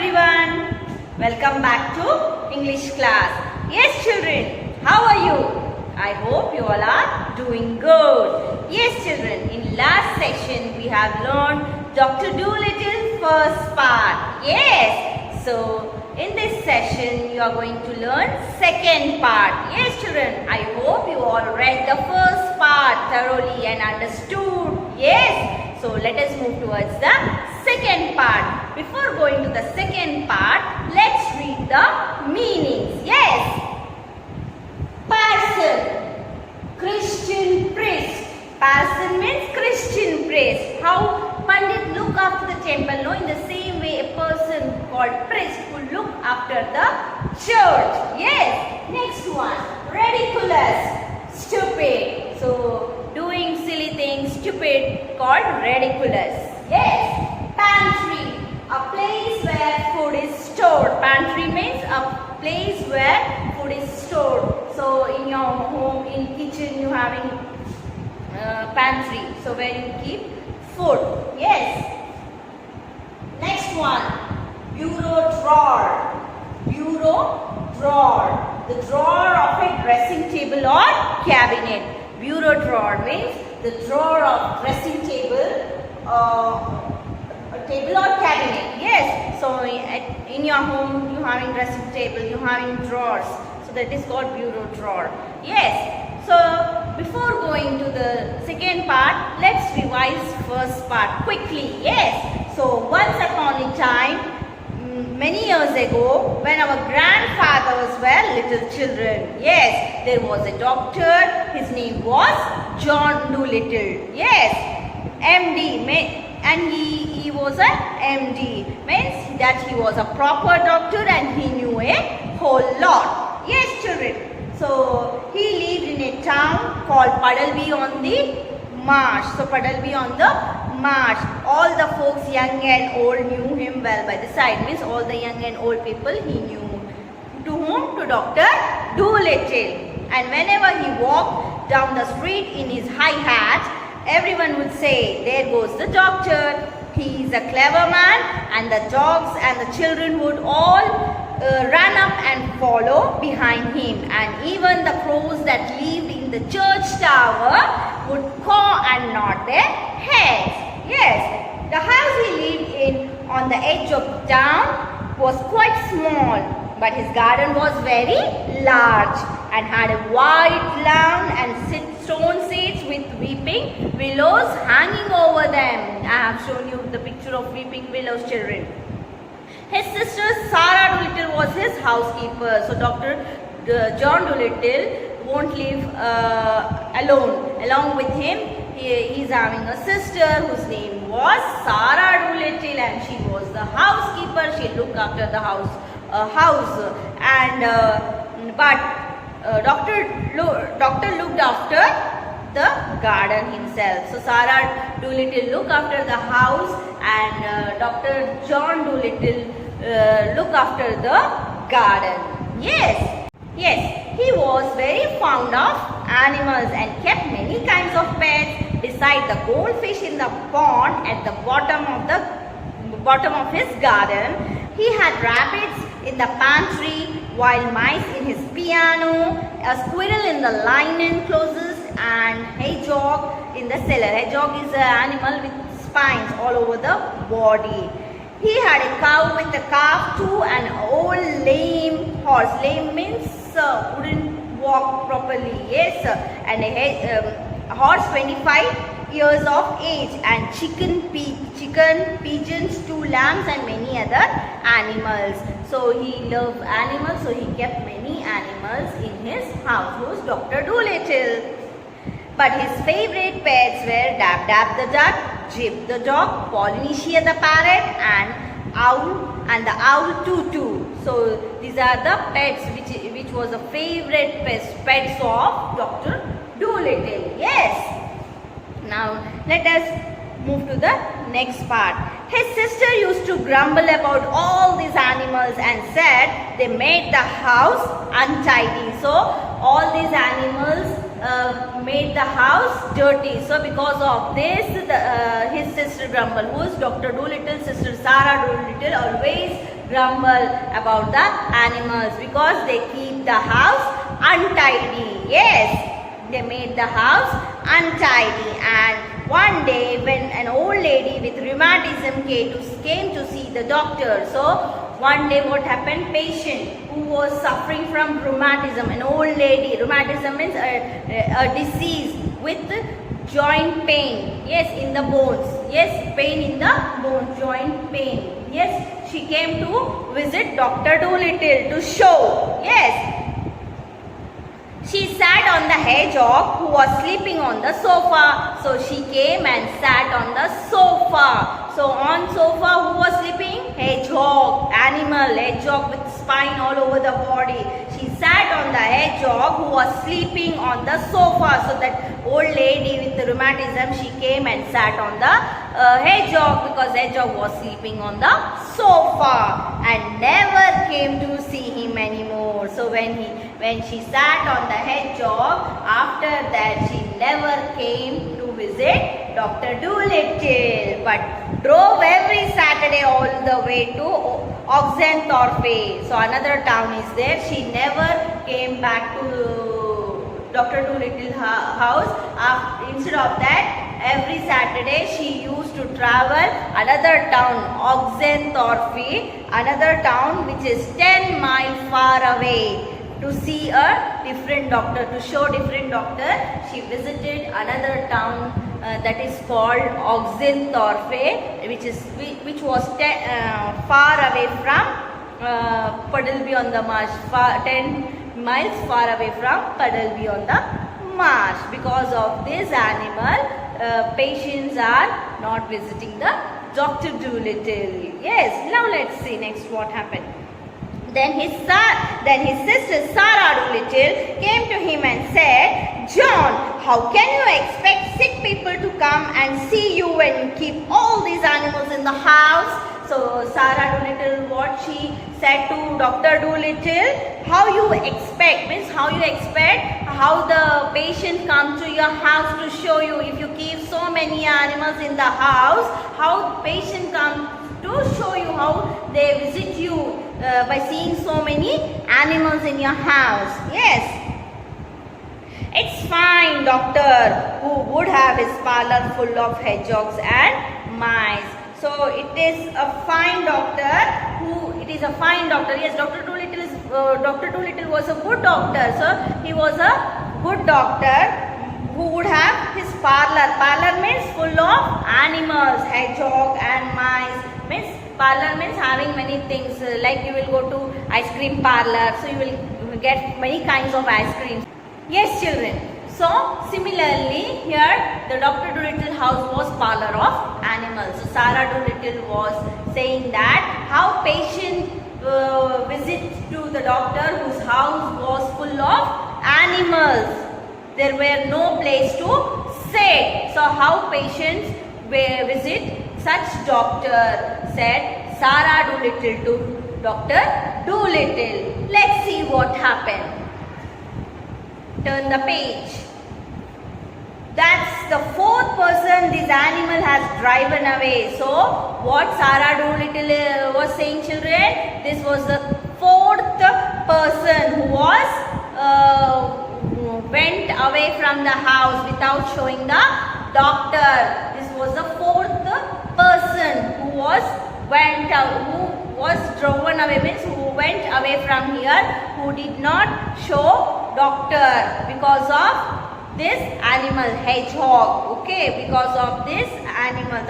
everyone. Welcome back to English class. Yes children, how are you? I hope you all are doing good. Yes children, in last session we have learned Dr. Dolittle first part. Yes. So in this session you are going to learn second part. Yes children, I hope you all read the first part thoroughly and understood. Yes. So let us move towards the second part. Before going to the second part, let's read the meanings. Yes. Parson, Christian priest. Parson means Christian priest. How Pandit look after the temple. No, in the same way a person called priest who look after the church. Yes. Next one, ridiculous, stupid. So doing silly things, stupid, called ridiculous. Yes. Pantry, a place where food is stored. Pantry means a place where food is stored. So in your home, in kitchen, you having pantry. So where you keep food. Yes. Next one, bureau drawer. Bureau drawer, the drawer of a dressing table or cabinet. Bureau drawer means the drawer of dressing table, a table or cabinet. Yes. So in your home you having dressing table, you having drawers. So that is called bureau drawer. Yes. So before going to the second part, let's revise first part quickly. Yes. So once upon a time, many years ago, when our grandfathers were little children, yes, there was a doctor. His name was John Dolittle. Yes, MD, and he was a MD, means that he was a proper doctor and he knew a whole lot. Yes, children. So he lived in a town called Puddleby on the Marsh. So Puddleby on the Marsh. All the folks, young and old, knew him well. By the side means all the young and old people he knew. To whom? To Dr. Dolittle. And whenever he walked down the street in his high hat, everyone would say, "There goes the doctor. He is a clever man." And the dogs and the children would all run up and follow behind him. And even the crows that lived in the church tower would caw and nod their heads. Yes, the house he lived in on the edge of town was quite small, but his garden was very large and had a wide lawn and stone seats with weeping willows hanging over them. I have shown you the picture of weeping willows, children. His sister Sarah Dolittle was his housekeeper. So Dr. John Dolittle won't live alone. Along with him, he is having a sister whose name was Sarah Dolittle, and she was the housekeeper. She looked after the house. Doctor looked after the garden himself. So Sarah Dolittle looked after the house, and Dr. John Dolittle looked after the garden. Yes. Yes, he was very fond of animals and kept many kinds of pets. Besides the goldfish in the pond at the bottom of his garden, he had rabbits in the pantry, wild mice in his piano, a squirrel in the linen closets, and hedgehog in the cellar. Hedgehog is an animal with spines all over the body. He had a cow with a calf too, and an old lame horse. Lame means wouldn't walk properly. Yes, and a horse 25 years of age, and chicken, pigeons, 2 lambs, and many other animals. So he loved animals, so he kept many animals in his house. Who was Dr. Dolittle? But his favorite pets were Dab Dab the duck, Jib the dog, Polynesia the parrot, and the owl Tutu. So these are the pets which was a favorite pets of Dr. Dolittle. Yes. Now let us move to the next part. His sister used to grumble about all these animals and said they made the house untidy. So all these animals made the house dirty. So because of this, his sister grumbled. Who is Dr. Dolittle's sister? Sarah Dolittle always grumble about the animals because they keep the house untidy. Yes, they made the house untidy. And one day when an old lady with rheumatism came to see the doctor. So one day what happened, patient who was suffering from rheumatism, an old lady, rheumatism means a disease with joint pain, yes, in the bones, yes, pain in the bones, joint pain, yes, she came to visit Dr. Dolittle to show, yes. She sat on the hedgehog who was sleeping on the sofa. So she came and sat on the sofa. So on sofa who was sleeping? Hedgehog, animal, hedgehog with spine all over the body. She sat on the hedgehog who was sleeping on the sofa. So that old lady with the rheumatism, she came and sat on the hedgehog because hedgehog was sleeping on the sofa and never came to see him anymore. So when she sat on the hedgehog, after that she never came to visit Dr. Dolittle, but drove every Saturday all the way to Oxenthorpe. So another town is there. She never came back to Dr. Dolittle's house. Instead of that, every Saturday she used to travel another town, Oxenthorpe, another town which is 10 miles far away, to see a different doctor, to show different doctor. She visited another town that is called Oxenthorpe, which was far away from Puddleby on the Marsh, 10 miles far away from Puddleby on the Marsh. Because of this animal, patients are not visiting the Dr. Dolittle. Yes, now let's see next what happened. Then his sister Sarah Dolittle came to him and said, "John, how can you expect sick people to come and see you when you keep all these animals in the house?" So Sarah Dolittle, what she said to Dr. Dolittle, how you expect how the patient come to your house to show you. If you keep so many animals in the house, how patient come to show you, how they visit you by seeing so many animals in your house. Yes, it's fine, doctor, who would have his parlor full of hedgehogs and mice. So it is a fine doctor Yes, Dr. Dolittle was a good doctor. So he was a good doctor who would have his parlor. Parlor means full of animals, hedgehog and mice. Parlor means having many things, like you will go to ice cream parlor, so you will get many kinds of ice cream. Yes, children. So similarly here the Dr. Dolittle house was parlor of animals. So Sarah Dolittle was saying that how patient visit to the doctor whose house was full of animals. There were no place to sit. So how patients visit such doctor, said Sarah Dolittle to Dr. Dolittle. Let's see what happened. Turn the page. That's the fourth person this animal has driven away. So what Sarah Dolittle was saying, children, this was the fourth person who was went away from the house without showing the doctor. This was the fourth person who was driven away, means who went away from here, who did not show doctor because of this animal, hedgehog. Okay, because of this animal,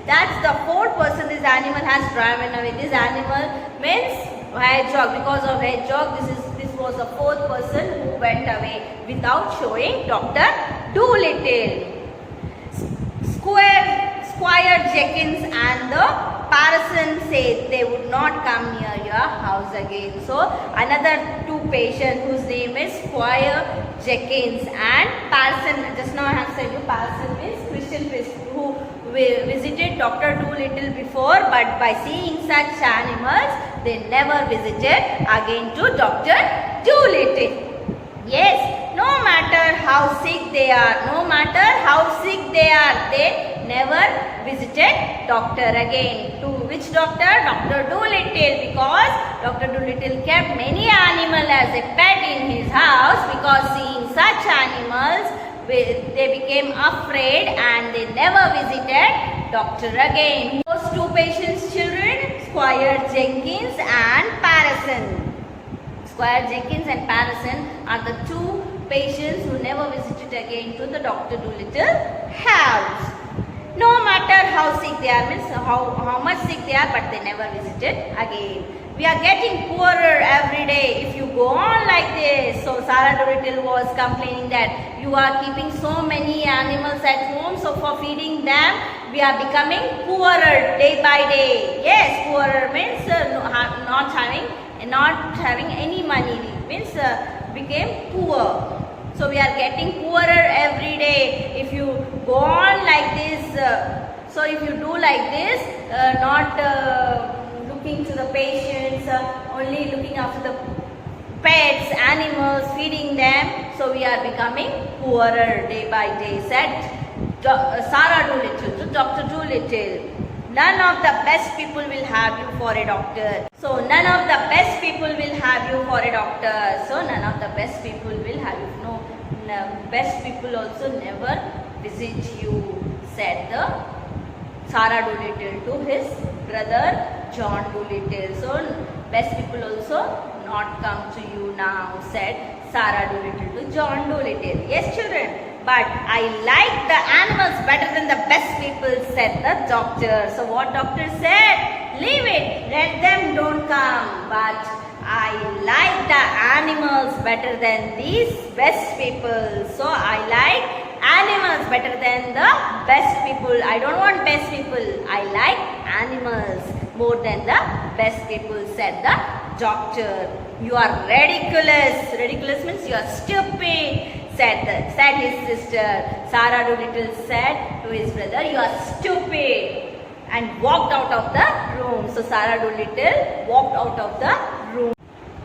that's the fourth person this animal has driven away. This animal means hedgehog. Because of hedgehog, this was the fourth person who went away without showing Dr. Dolittle. Squire Jenkins and the parson said they would not come near your house again. So another two patients whose name is Squire Jenkins and parson, just now I have said you parson means Christian priest, who visited Dr. Dolittle before, but by seeing such animals they never visited again to Dr. Dolittle. Yes, no matter how sick they are, they never visited doctor again. To which doctor? Dr. Dolittle, because Dr. Dolittle kept many animals as a pet in his house, because seeing such animals, they became afraid and they never visited doctor again. Those two patients, children, Squire Jenkins and Parison. Squire Jenkins and Parison are the two patients who never visited again to the Dr. Dolittle house. No matter how sick they are, means how much sick they are, but they never visited again. We are getting poorer every day if you go on like this. So Sarah Dolittle was complaining that you are keeping so many animals at home, so for feeding them we are becoming poorer day by day. Yes, poorer means not having any money, means became poor. So we are getting poorer every day if you go on like this. So if you do like this, not looking to the patients, only looking after the pets, animals, feeding them, so we are becoming poorer day by day, said Sarah Dolittle to Dr. Dolittle. None of the best people will have you for a doctor. So none of the best people will have you for a doctor. So none of the best people will have you. No, best people also never visit you, said the Sarah Dolittle to his brother John Dolittle. So best people also not come to you now, said Sarah Dolittle to John Dolittle. Yes, children. But I like the animals better than the best people, said the doctor. So what doctor said? Leave it, let them don't come. But I like the animals better than these best people. So I like animals better than the best people. I don't want best people. I like animals more than the best people, said the doctor. You are ridiculous. Ridiculous means you are stupid, said his sister. Sarah Dolittle said to his brother, you are stupid, and walked out of the room. So Sarah Dolittle walked out of the room.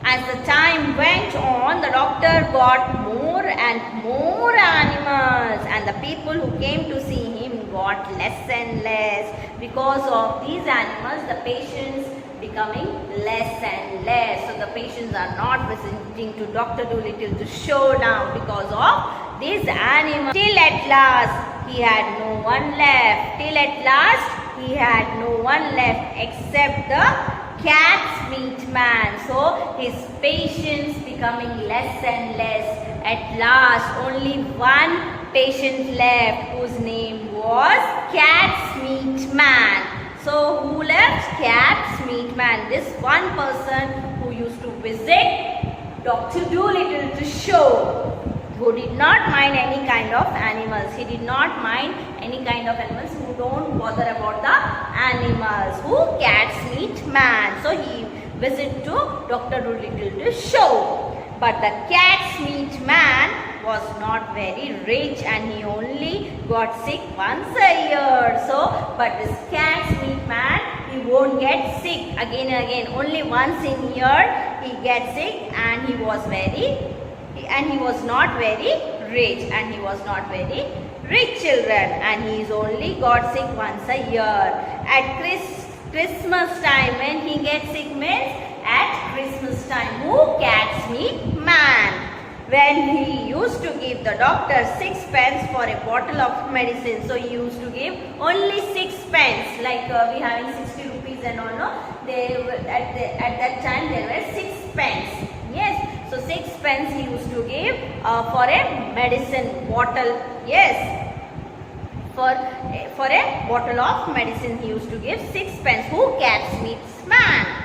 As the time went on, the doctor got more and more animals, and the people who came to see him got less and less. Because of these animals, the patients becoming less and less. So the patients are not visiting to Dr. Dolittle to show now because of these animals. Till at last he had no one left. Till at last he had no one left except the cat's meat man. So his patients becoming less and less. At last only one patient left, whose name was cat's meat man. So who left? Cat's meat man. This one person who used to visit Dr. Dolittle to show, who did not mind any kind of animals. He did not mind any kind of animals, who don't bother about the animals. Who? Cat's meat man. So he visited to Dr. Dolittle to show. But the cat's meat man was not very rich, and he only got sick once a year. So, but this cat's meat man, he won't get sick again and again. Only once in a year he gets sick, and he was not very rich, and he was not very rich, children, and he is only got sick once a year. At Christmas time, when he gets sick means at Christmas time. Who? Cat's meat man. When he used to give the doctor 6 pence for a bottle of medicine. So he used to give only 6 pence. Like we having 60 rupees and all. No? They were at that time there were 6 pence. Yes. So 6 pence he used to give for a medicine bottle. Yes. For a bottle of medicine he used to give 6 pence. Who? Cat's meat man.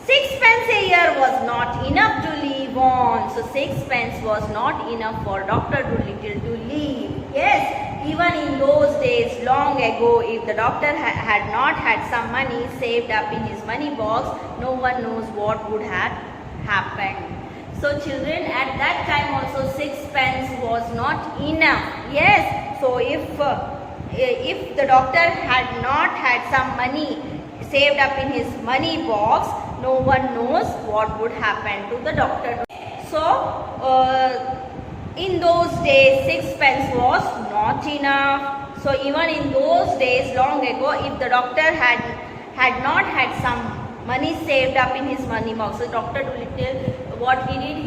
6 pence a year was not enough to live on. So 6 pence was not enough for Dr. Dolittle to live. Yes, even in those days, long ago, if the doctor had not had some money saved up in his money box, no one knows what would have happened. So children, at that time also 6 pence was not enough. Yes, so if the doctor had not had some money saved up in his money box, no one knows what would happen to the doctor. So in those days 6 pence was not enough. So even in those days, long ago, if the doctor had not had some money saved up in his money box, so Dr. Dolittle, what he did,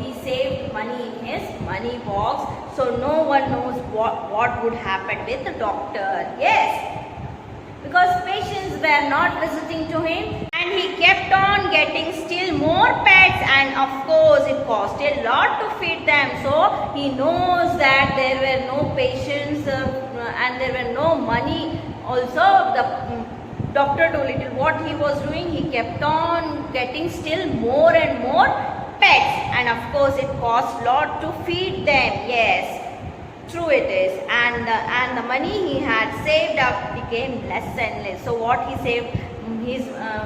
he saved money in his money box. So no one knows what would happen with the doctor. Yes. Because patients were not visiting to him, and he kept on getting still more pets, and of course it cost a lot to feed them. So he knows that there were no patients and there were no money. Also, the Dr. Dolittle, what he was doing, he kept on getting still more and more pets, and of course it cost lot to feed them. Yes. True it is, and the money he had saved up became less and less. So what he saved,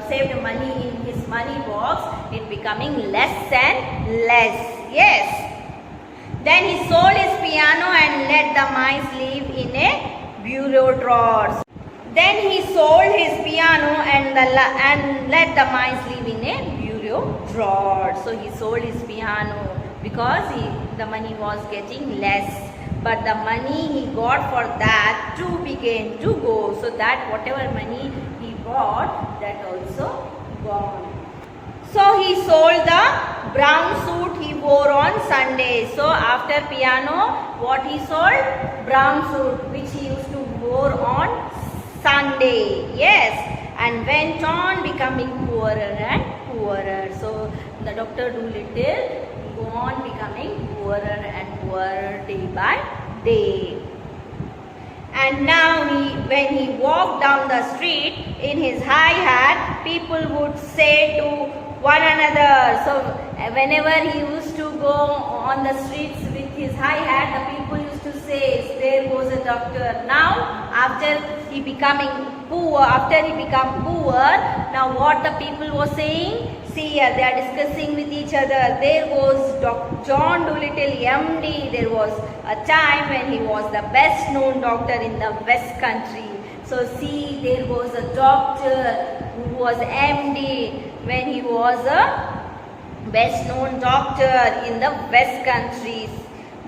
saved money in his money box, it becoming less and less. Yes. Then he sold his piano and let the mice live in a bureau drawers. Then he sold his piano and let the mice live in a bureau drawer. So he sold his piano because the money was getting less. But the money he got for that too began to go. So that whatever money he got, that also gone. So he sold the brown suit he wore on Sunday. So after piano, what he sold? Brown suit which he used to wear on Sunday. Yes. And went on becoming poorer and poorer. So the Dr. Dolittle go on becoming poorer and poorer day by day. And now when he walked down the street in his high hat, people would say to one another. So whenever he used to go on the streets with his high hat, the people used to say, there goes a doctor. Now after he became poor, now what the people were saying? See, they are discussing with each other. There goes John Dolittle, MD. There was a time when he was the best known doctor in the West Country. So see, there was a doctor who was MD when he was a best known doctor in the West Countries.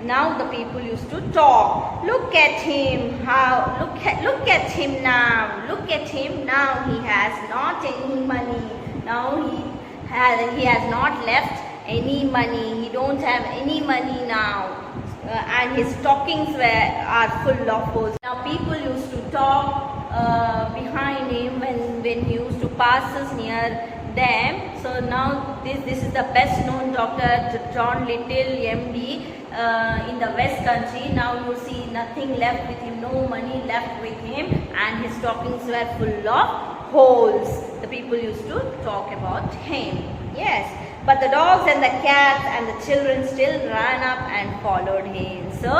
Now the people used to talk. Look at him, look at him now. Look at him now. He has not any money. Now he has not left any money. He don't have any money now. And his stockings are full of holes. Now people used to talk behind him when he used to pass near them. So now this is the best known doctor, John Little, MD, in the West Country. Now you see nothing left with him, no money left with him, and his stockings were full of holes. The people used to talk about him. Yes, but the dogs and the cats and the children still ran up and followed him. So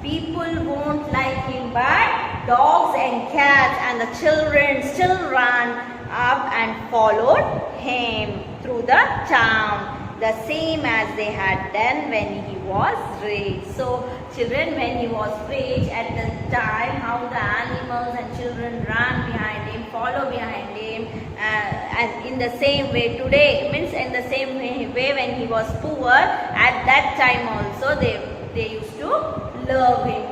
people won't like him, but dogs and cats and the children still ran up and followed him through the town, the same as they had done when he was raised. So children, when he was raised at the time, how the animals and children ran behind him, follow behind him, and in the same way today, means in the same way when he was poor, at that time also they used to love him,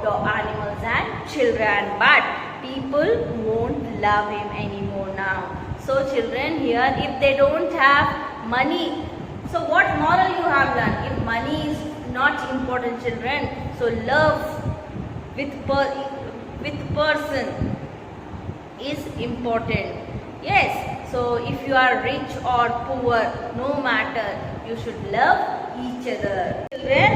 the animals and children, but people won't love him anymore now. So children, here, if they don't have money, so what moral you have learned? If money is not important, children, so love with person is important. Yes, so if you are rich or poor, no matter, you should love each other. Children,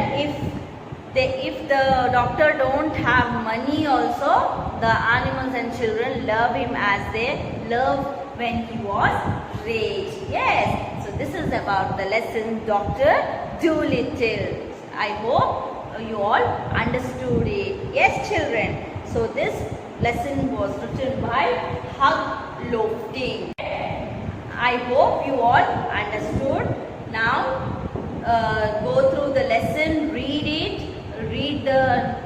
if the doctor don't have money also, the animals and children love him as they love when he was raised. Yes, so this is about the lesson Dr. Dolittle. I hope you all understood it. Yes, children. So this lesson was written by Hug Lofting. I hope you all understood. Now go through the lesson, read it, read the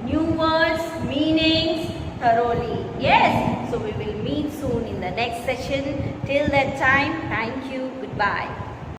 new words, meanings thoroughly. Yes, so we will meet soon in the next session. Till that time, thank you. Goodbye.